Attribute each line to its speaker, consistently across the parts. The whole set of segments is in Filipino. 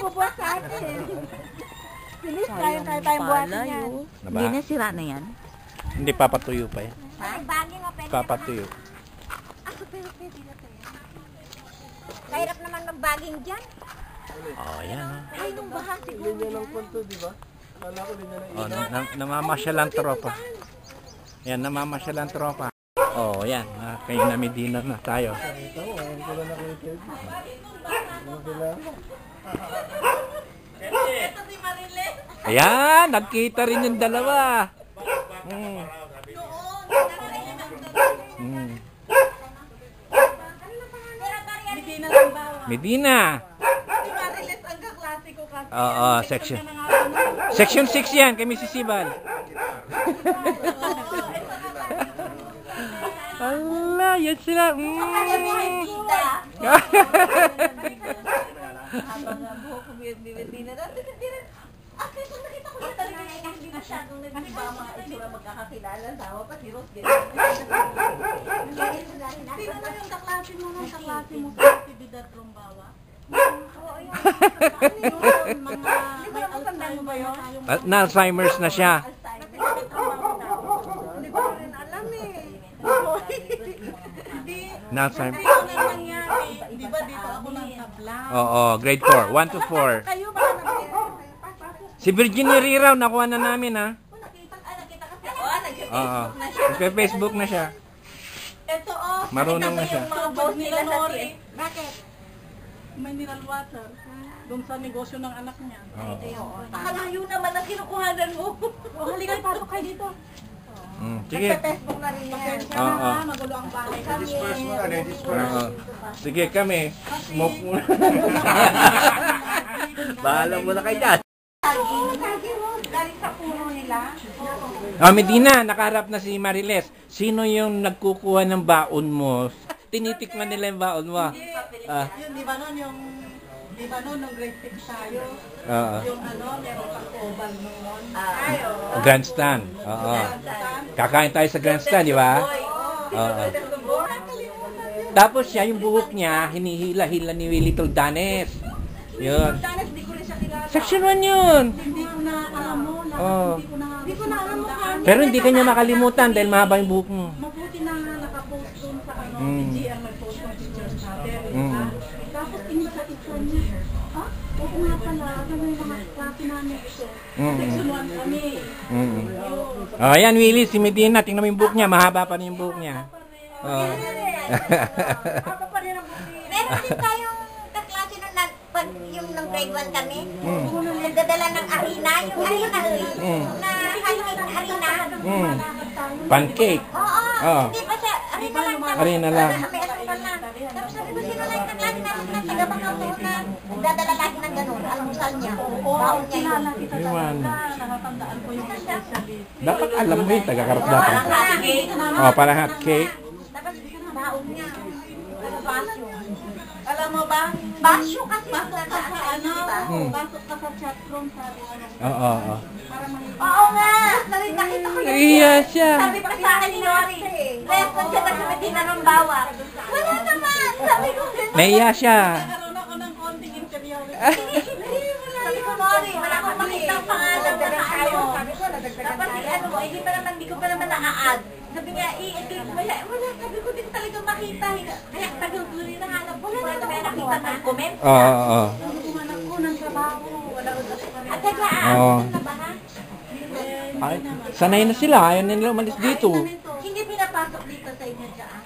Speaker 1: magbubuhat sa atin. Bilis tayong buhatin yan.
Speaker 2: Hindi na sira na yan?
Speaker 3: Hindi, papatuyo pa yan.
Speaker 1: Baging o pwede
Speaker 3: Papatuyo.
Speaker 1: pero pwede na to yan. Kahirap naman magbaging dyan.
Speaker 3: Yan.
Speaker 1: Ay, nung baha siguro
Speaker 4: Linya ng punto, di ba? Kala ko linya ng
Speaker 3: Namamasyal ang tropa. Yan, namamasyal ang tropa. Yan. Kayo na may dinner na tayo.
Speaker 4: ito. Ayaw ko lang nakikita. Ano kailangan?
Speaker 3: Ayan, nagkita rin yung dalawa. Medina. Section 6 yan, kay Mrs. Sibal. Allah, yan sila.
Speaker 1: Kung nakita ko na talaga hindi masyadong nag-iba mga itsura magkakakilala sa awa pa si Rose din. Sino ba yung kaklase mo nung kaklase mo sa aktibidad Rombawa? Oo, yun. Mga may Alzheimer ba yun?
Speaker 3: Na-Alzheimer's na siya.
Speaker 1: Hindi ko rin alam eh.
Speaker 3: Na-Alzheimer.
Speaker 1: Di ba dito ako ng tabla?
Speaker 3: Oo, grade 4. 1 to 4.
Speaker 1: Kayo ba na
Speaker 3: Si Virginia Riraw, nakuha na namin, ha?
Speaker 1: nakita kasi. Oo,
Speaker 3: Oo. Nagpe-Facebook na siya.
Speaker 1: Ito
Speaker 3: Marunong na siya.
Speaker 1: mga boss nila Nori. Bakit?
Speaker 5: Mineral water. Doon sa negosyo ng anak niya.
Speaker 1: Nakalayo naman ang kinukuhanan mo.
Speaker 5: Halika, pasok kayo dito.
Speaker 3: Sige.
Speaker 1: Facebook na rin yan.
Speaker 3: Oo.
Speaker 5: Magulo ang bahay.
Speaker 4: Disperse mo, ano yung disperse?
Speaker 3: Oo. Sige kami. Smoke muna. Bahala mo na kayo dyan.
Speaker 1: Galing sa puno nila.
Speaker 3: Medina, nakaharap na si Mariles. Sino yung nagkukuha ng baon mo? Tinitikman nila yung baon mo.
Speaker 5: Yun, di ba nun yung... Di ba nun, nung grade 6 tayo? Yung ano, meron pang oval noon.
Speaker 3: Grandstand. Oo. Kakain tayo sa grandstand, di ba? Oo. Tapos siya, yung buhok niya, hinihila-hila ni Little Danes. Yun. Section 1 yun.
Speaker 5: Hindi ko na alam mo. Hindi ko na alam mo.
Speaker 3: Pero hindi kanya makalimutan dahil mahaba yung buhok mo.
Speaker 5: Mabuti na nakapost doon sa ano, BGR nag-post ng pictures natin. Tapos inisa-isa niya. Oo nga pala, ano yung mga klase namin ito. Section 1 kami.
Speaker 3: Ayan, Willie, si Medina, tingnan mo yung buhok niya, mahaba pa rin yung buhok niya.
Speaker 1: Meron din tayong kaklase nung pag yung nung grade 1 kami. Nagdadala ng harina, yung harina na harina.
Speaker 3: Pancake.
Speaker 1: Oo, hindi pa siya, harina lang.
Speaker 3: Harina lang.
Speaker 1: May asukal na. Tapos sabi ko, sino lang kaklase namin na taga Bangkok na nagdadala lagi ng ganun. Almusal niya. Baon niya yun.
Speaker 3: Iwan.
Speaker 5: Nakatandaan ko yung specialist.
Speaker 3: Dapat alam mo yung taga-karapdatan. Para hot cake.
Speaker 1: Tapos baon niya. Basyo.
Speaker 5: Alam mo ba?
Speaker 1: Basyo kasi.
Speaker 5: Pasok ka sa ano, pasok ka sa chat room, sabi ko.
Speaker 3: Oo.
Speaker 1: Oo nga! Nakita ko na
Speaker 3: Iya siya.
Speaker 1: Sabi pa sa akin ni Nori, lesson siya na kami ng bawang. Wala naman! Sabi ko gano'n.
Speaker 3: Naiya siya.
Speaker 5: Nagkaroon ako ng konting interiority.
Speaker 1: Sabi ko, Nori, wala akong makita ang pangalan na ano. Dapat ano mo, hindi pa naman, hindi ko pa naman na-add. Sabi niya, i-edit mo yan. Wala, sabi ko din talaga makita. Kaya tagal-tuloy na hanap. Wala na naman nakita ng comment.
Speaker 3: Oo.
Speaker 5: Kumanak ko ng trabaho. Wala ko sa
Speaker 1: At tagaan,
Speaker 3: Oo.
Speaker 1: na ba ha?
Speaker 3: Ay, sanay na sila. Ayaw na nila umalis dito.
Speaker 1: Hindi pinapasok dito sa inyo dyan.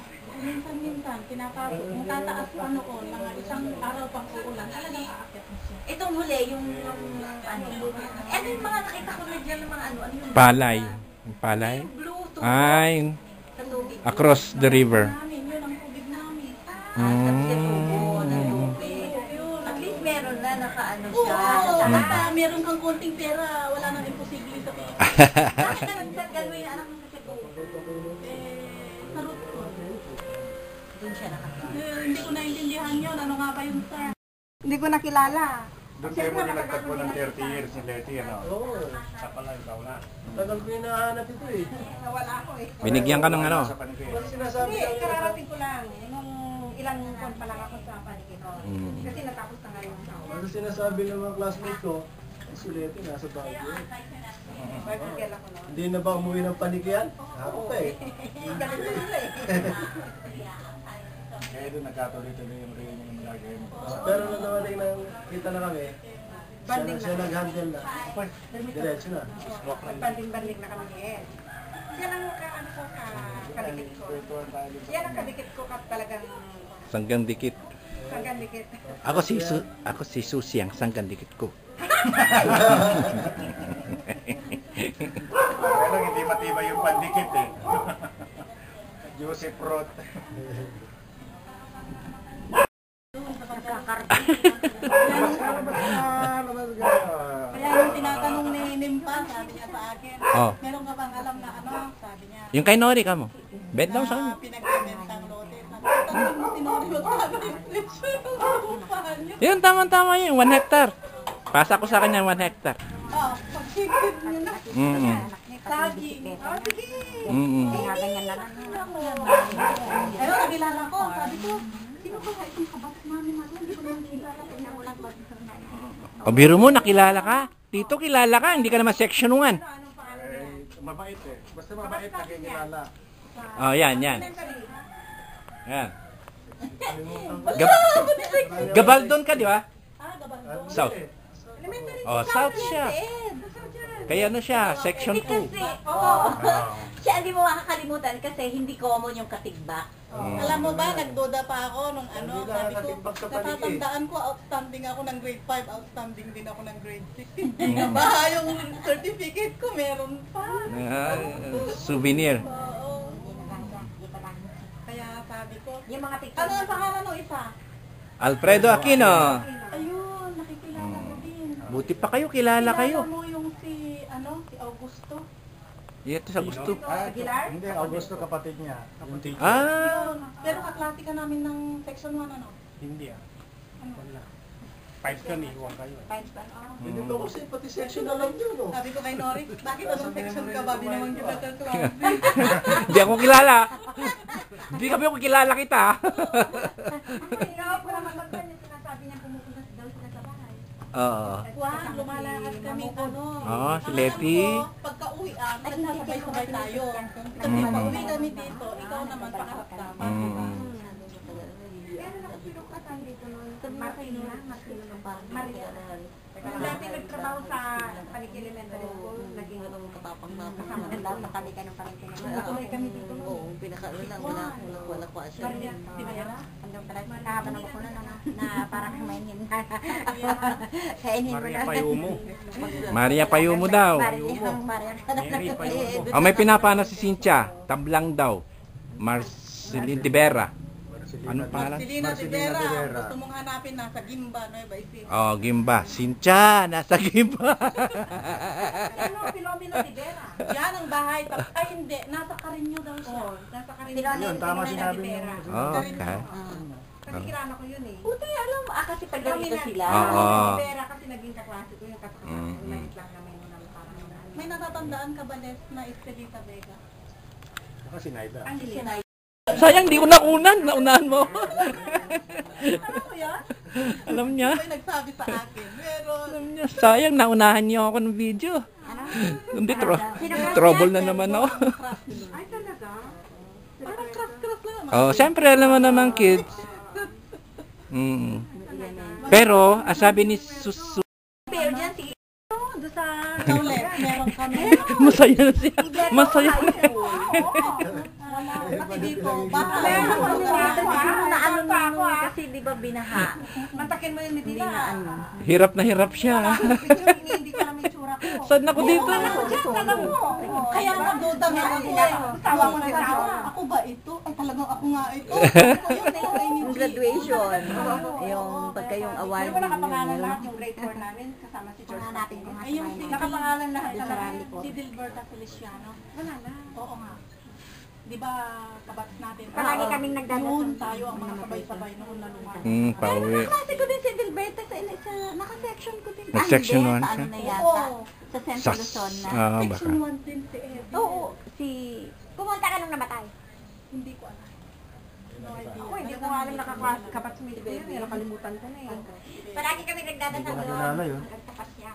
Speaker 5: Minsan, pinapasok. Tataas ko ano ko, mga isang araw pang uulan. Talagang aakit mo siya.
Speaker 1: Itong huli, yung ano. Ano yung mga nakita ko na dyan ng mga ano yung
Speaker 3: Palay. Palay?
Speaker 1: blue to
Speaker 3: Ay,
Speaker 1: sa tubig.
Speaker 3: across the river.
Speaker 5: Namin, yun ang tubig namin.
Speaker 1: At least meron na nakaano siya.
Speaker 5: Basta meron kang konting pera, wala nang imposible sa pera.
Speaker 1: Bakit na nagsagalway na anak mo sa Cebu?
Speaker 5: Sa root ko.
Speaker 1: Doon siya nakatulog.
Speaker 5: Hindi ko naintindihan yun. Ano nga ba yun sa...
Speaker 1: Hindi ko nakilala.
Speaker 3: Doon kayo mo nagtagpo ng 30 years ni Letty, ano?
Speaker 4: Oo.
Speaker 3: Sa pala, ikaw na.
Speaker 4: Tagal ko hinahanap ito eh.
Speaker 1: Nawala ako eh.
Speaker 3: Binigyan ka ng ano?
Speaker 4: Wala sinasabi
Speaker 1: Hindi,
Speaker 4: ako.
Speaker 1: kararating ko lang. Nung ilang buwan pa lang ako sa paligid ko. Kasi natapos na nga yung taon.
Speaker 4: Ano sinasabi ng mga classmate ko, si Leti nasa Baguio. Hindi na ba umuwi ng panikyan? Ako pa eh.
Speaker 2: Kaya doon nagkatuloy-tuloy yung reunion ng lagay mo.
Speaker 4: Pero nung nawaling na kita na kami, siya nag-handle na. Diretso na.
Speaker 5: Banding-banding na kami eh. Yan ang kadikit ko. Yan ang kadikit ko talagang
Speaker 3: Sanggang dikit.
Speaker 5: hanggang dikit.
Speaker 3: Ako si Susi ang sanggang dikit ko.
Speaker 2: Kaya lang hindi matibay yung pandikit eh. Joseph Roth.
Speaker 5: Kaya yung tinatanong ni Nimpa, sabi niya sa akin,
Speaker 3: Oh.
Speaker 5: meron ka bang alam na ano? Sabi niya,
Speaker 3: Yung kay Nori ka mo. Bet daw sa kanya.
Speaker 5: pinagbebentang lote. Sabi ko, tanong mo si Nori, magkano yung presyo ng lupa niyo?
Speaker 3: Yun, tama-tama yun. 1 hectare. Pasa ko sa kanya 1 hectare.
Speaker 5: Oh, pag-sigid niyo na.
Speaker 3: Mm-mm.
Speaker 5: Saging. Oh, sige.
Speaker 3: Mm-mm.
Speaker 5: Pero nakilala ko, sabi ko, sino ba itong kabat namin natin? Hindi ko naman kilala.
Speaker 3: O biro mo, nakilala ka. Tito, kilala ka. Hindi ka naman section 1.
Speaker 2: Mabait eh. Basta mabait nakikilala.
Speaker 3: Oh, yan. Yan. Gabaldon ka, di ba? South. Oh, South siya. Kaya ano siya, section 2.
Speaker 1: Kasi, oo. Siya, hindi mo makakalimutan kasi hindi common yung katigbak.
Speaker 5: Alam mo ba, nagduda pa ako nung ano,
Speaker 4: Hindi na
Speaker 5: sabi ko,
Speaker 4: nakatimbang sa paligid.
Speaker 5: natatandaan ko, outstanding ako ng grade 5, outstanding din ako ng grade 6. Hindi nga ba, yung certificate ko meron pa.
Speaker 3: Souvenir.
Speaker 5: Oo. Kaya sabi ko,
Speaker 1: Yung mga pictures.
Speaker 5: ano ang pangalan ng isa?
Speaker 3: Alfredo Aquino.
Speaker 5: Ayun, nakikilala ko din.
Speaker 3: Buti pa kayo, kilala kayo.
Speaker 5: Kilala mo yung si Augusto?
Speaker 3: Ito sa gusto.
Speaker 2: Hindi, Augusto kapatid niya. Yung teacher.
Speaker 3: Ah,
Speaker 5: Pero kaklase ka namin ng section 1, ano?
Speaker 2: Hindi ah. Wala. 5 kami, 1 kayo.
Speaker 4: Hindi ba kasi pati section na lang yun, no?
Speaker 5: Sabi ko kay Nori, bakit anong section ka ba? Di naman kita kaklase.
Speaker 3: hindi ako kilala. Hindi kami ako kilala kita.
Speaker 1: Ikaw po naman magkano yung sinasabi niya pumupunta daw sila sa bahay.
Speaker 3: Oo.
Speaker 5: Wow, lumalakad kami ano.
Speaker 3: Oo, si Leti.
Speaker 5: Pagka-uwi nagsasabay-sabay tayo. Kasi pag-uwi kami dito, ikaw naman pakarap kama.
Speaker 1: Pero nakasino ka tayo dito noon? Marino ng Maria. Dati nagtrabaho sa Panik Elementary School, naging kasama ng lahat, nakali ka ng Panik Elementary. Natuloy kami dito noon.
Speaker 6: Oo, pinakaano lang, wala ko asya.
Speaker 1: Maria, Tinayara? Hanggang pala, kahaba ng ako na parang kumainin. Kainin mo
Speaker 2: Maria
Speaker 1: na.
Speaker 2: Payumo.
Speaker 3: Maria Payumo daw.
Speaker 1: Maria ka na.
Speaker 2: Mary Payumo.
Speaker 3: Oh, may pinapana si Cynthia. Tablang daw. Marcelin Tibera. Anong pangalan?
Speaker 5: Silina
Speaker 2: Marcelina
Speaker 5: Rivera,
Speaker 2: Rivera.
Speaker 5: gusto mong hanapin nasa Gimba, Nueva Ecija.
Speaker 3: Oh, Gimba. Cynthia, nasa Gimba.
Speaker 1: Ano, Filomeno Rivera.
Speaker 5: Yan ang bahay. Ay hindi, nasa Carino daw siya. Nasa Carino.
Speaker 2: Yun, tama sinabi mo.
Speaker 3: Okay.
Speaker 1: Kasi kilala ko yun eh. Buti alam mo, kasi pagdalito sila.
Speaker 3: Oo.
Speaker 1: Rivera kasi naging kaklase ko yung kaklase. Umalit lang namin nung parang
Speaker 5: May natatandaan ka ba, Les, na Estelita Vega?
Speaker 2: Baka si Naida.
Speaker 1: Angelina.
Speaker 3: Sayang, di ko naunan. Naunahan mo.
Speaker 5: Alam mo yan?
Speaker 3: Alam niya.
Speaker 5: May nagsabi sa akin. Meron.
Speaker 3: Alam niya. Sayang, naunahan niyo ako ng video. Hindi, trouble na naman ako.
Speaker 1: Ay talaga?
Speaker 5: Parang crush lang naman.
Speaker 3: Oh, siyempre, alam mo naman, kids. Pero, sabi ni Susu,
Speaker 1: Pero dyan si doon sa
Speaker 5: Ikaw, Les, meron kami.
Speaker 3: masaya na siya. Masaya.
Speaker 5: Kasi dito, baka
Speaker 1: Meron ako
Speaker 5: meron
Speaker 1: dito
Speaker 5: ka
Speaker 1: na ano na ako kasi di ba binaha.
Speaker 5: Mantakin mo yung nitila.
Speaker 3: Hirap na hirap siya.
Speaker 1: Hindi ka namin tsura ko.
Speaker 3: Saan ako dito?
Speaker 5: Kaya nagduda nga ako eh. Tawa ko na ako ba ito? Ay talagang ako nga ito. Yung
Speaker 6: Graduation. Yung pagka yung award.
Speaker 1: Pero nakapangalan lahat yung grade 4 namin kasama si George. Hanapin ko nga
Speaker 5: Ay, yung
Speaker 1: nakapangalan lahat
Speaker 5: si Dilberta Feliciano.
Speaker 1: Wala na.
Speaker 5: Oo nga. Di ba kabats natin?
Speaker 1: Palagi kaming nagdadasal.
Speaker 5: Noon tayo ang mga sabay-sabay noon na lumakas.
Speaker 3: Pauwi.
Speaker 1: Kasi ko din si Dilberta sa naka-section ko din.
Speaker 3: Nag-section
Speaker 1: Ah,
Speaker 3: 1
Speaker 1: hindi, sa
Speaker 3: siya?
Speaker 1: ano na yata. Sa Central
Speaker 3: Sas.
Speaker 1: Luzon na.
Speaker 3: Baka.
Speaker 5: Section 1 din si Eddie.
Speaker 1: Oo, si... Pumunta ka nung namatay.
Speaker 5: Hindi ko alam. Ako, hindi ko nga alam nakakapatsumit ko yun. Nakalimutan ko na eh.
Speaker 1: Palagi kami nagdadasal doon.
Speaker 2: Kilala yun.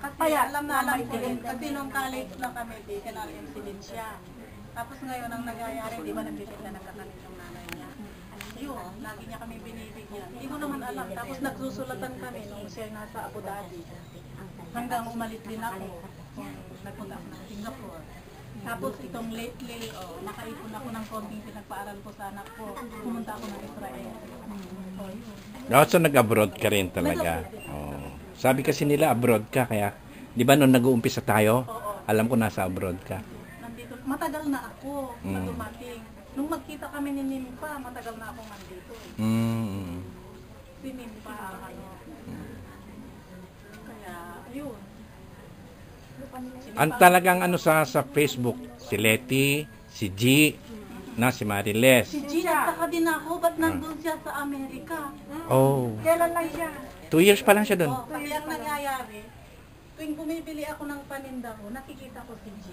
Speaker 5: Kaya alam na alam ko din. Kasi nung college lang kami, di kinalimutan din siya. Tapos ngayon ang nangyayari, di ba nagbisit na nagkakalit yung nanay niya. Yun, lagi niya kami binibigyan. Hindi ko naman alam. Tapos nagsusulatan kami nung siya nasa Abu Dhabi. Hanggang umalis din ako. Nagpunta ako ng Singapore. Tapos itong lately, nakaipon ako ng konting pinagpaaral ko sa anak ko. Pumunta ako ng Israel. Yun.
Speaker 3: So nag-abroad ka rin talaga. Oh. Sabi kasi nila abroad ka, kaya, di ba nung nag-uumpisa tayo, alam ko nasa abroad ka.
Speaker 5: Nandito, matagal na ako na dumating. Nung magkita kami ni Nimpa, matagal na ako nandito. Si Nimpa, Kaya, yun.
Speaker 3: Ang talagang ano sa Facebook, si Letty, si G, si Mariles.
Speaker 5: Si G, nagtaka din ako, ba't nandun siya sa Amerika?
Speaker 3: Oh.
Speaker 5: Kailan lang siya?
Speaker 3: 2 years pa lang siya doon.
Speaker 5: Kasi ang nangyayari, tuwing bumibili ako ng paninda ko, nakikita ko si G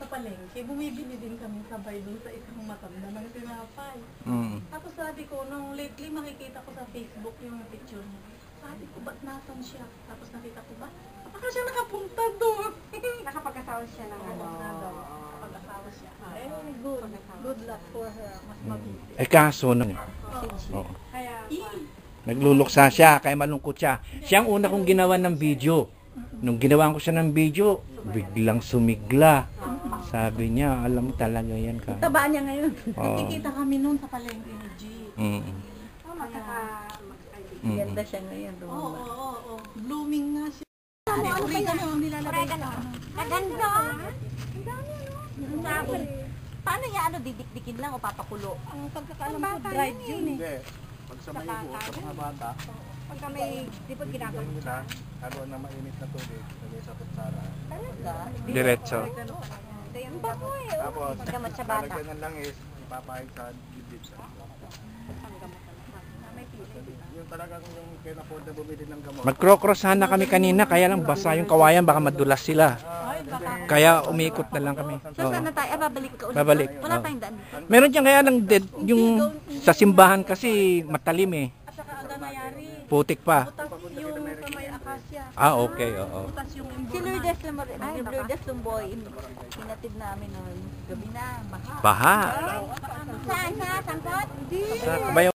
Speaker 5: sa palengke. Bumibili din kami sabay doon sa isang matanda ng tinapay. Tapos sabi ko, nung lately makikita ko sa Facebook yung picture niya. Sabi ko, ba't nasan siya? Tapos nakita ko ba? Baka siya nakapunta doon. Nakapag-asawa siya ng Nakapag-asawa siya. Good. Good luck for her. Mas mabuti.
Speaker 3: Kaso nung,
Speaker 5: Kaya,
Speaker 3: nagluluksa siya, kaya malungkot siya. Siya ang una kong ginawa ng video. Nung ginawa ko siya ng video, biglang sumigla. Sabi niya, alam mo talaga yan ka.
Speaker 6: Taba niya ngayon.
Speaker 5: nakikita kami noon sa palengke ni G.
Speaker 6: Ganda siya ngayon.
Speaker 5: Oo. Blooming nga siya. Oregano ang nilalagay ko.
Speaker 1: Kaganda. Ang dami, ano? Paano niya, didikdikin lang o papakulo?
Speaker 5: Ang pagkakaalam ko, dried yun eh.
Speaker 2: Hindi. Pag sa may buo, sa mga bata,
Speaker 1: Pagka may, di ba ginagawa?
Speaker 2: hindi nila, haluan na mainit na tubig, lagay sa kutsara.
Speaker 3: Diretso.
Speaker 1: Ang bango eh.
Speaker 2: Tapos,
Speaker 1: Pagkamat sa bata.
Speaker 2: lalagyan ng langis, ipapahid sa dibdib sa. Yung talagang yung can-afford na bumili ng gamot.
Speaker 3: Magkro-cross sana kami kanina, kaya lang basa yung kawayan, baka madulas sila. Kaya umikot na lang kami.
Speaker 1: So saan na tayo? Babalik ka ulit?
Speaker 3: Babalik.
Speaker 1: Wala tayong daan.
Speaker 3: Meron dyan kaya ng dead, yung sa simbahan kasi matalim eh.
Speaker 5: At saka ang nangyayari,
Speaker 3: Putik pa.
Speaker 5: butas yung sa may akasya.
Speaker 3: Okay, oo.
Speaker 5: Butas yung
Speaker 1: Si Lourdes Lumboy, hinatid namin noon. Gabi na, baha.
Speaker 3: Baha.
Speaker 1: Saan siya? Sangkot? Hindi.
Speaker 3: Sa Kabayaw.